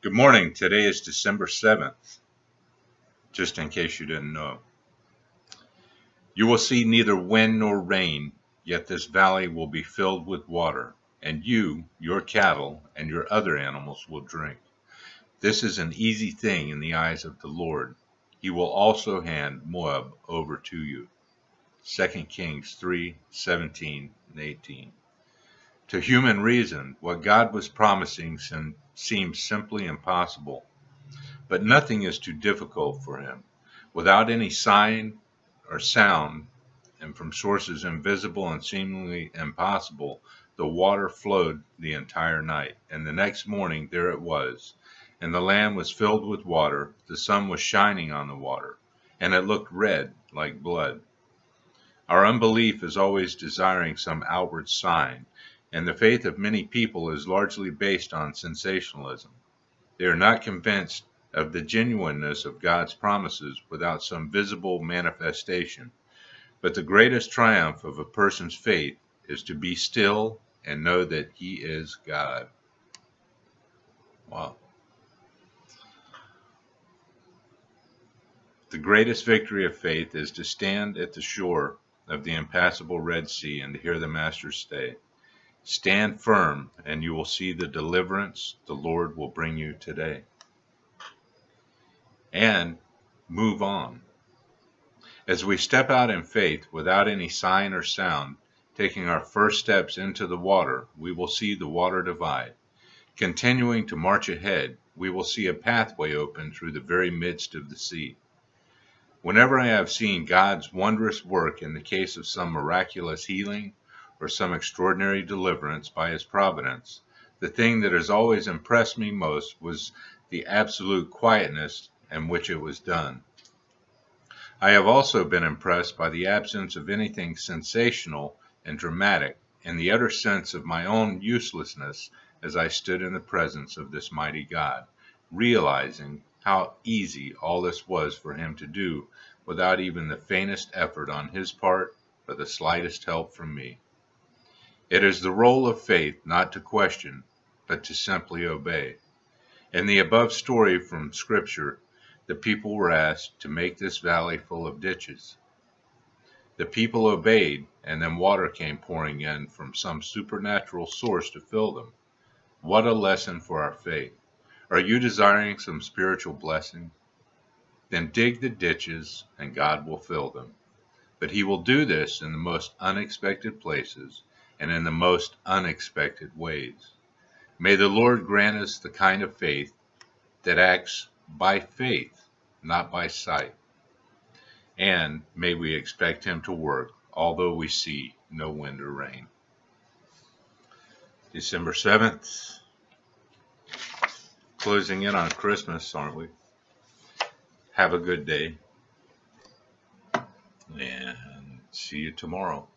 Good morning. Today is December 7th, just in case you didn't know. You will see neither wind nor rain, yet this valley will be filled with water, and you, your cattle, and your other animals will drink. This is an easy thing in the eyes of the Lord. He will also hand Moab over to you. 2 Kings 3:17 and 18. To human reason, what God was promising seems simply impossible. But nothing is too difficult for him. Without any sign or sound, and from sources invisible and seemingly impossible, the water flowed the entire night. And the next morning there it was. And the land was filled with water. The sun was shining on the water, and it looked red like blood. Our unbelief is always desiring some outward sign, and the faith of many people is largely based on sensationalism. They are not convinced of the genuineness of God's promises without some visible manifestation. But the greatest triumph of a person's faith is to be still and know that He is God. Wow. The greatest victory of faith is to stand at the shore of the impassable Red Sea and to hear the Master say, "Stand firm, and you will see the deliverance the Lord will bring you today." And move on. As we step out in faith without any sign or sound, taking our first steps into the water, we will see the water divide. Continuing to march ahead, we will see a pathway open through the very midst of the sea. Whenever I have seen God's wondrous work in the case of some miraculous healing or some extraordinary deliverance by His providence, the thing that has always impressed me most was the absolute quietness in which it was done. I have also been impressed by the absence of anything sensational and dramatic, and the utter sense of my own uselessness as I stood in the presence of this mighty God, realizing how easy all this was for Him to do without even the faintest effort on His part or the slightest help from me. It is the role of faith not to question, but to simply obey. In the above story from Scripture, the people were asked to make this valley full of ditches. The people obeyed, and then water came pouring in from some supernatural source to fill them. What a lesson for our faith. Are you desiring some spiritual blessing? Then dig the ditches, and God will fill them. But He will do this in the most unexpected places and in the most unexpected ways. May the Lord grant us the kind of faith that acts by faith, not by sight. And may we expect Him to work, although we see no wind or rain. December 7th, closing in on Christmas, aren't we? Have a good day, and see you tomorrow.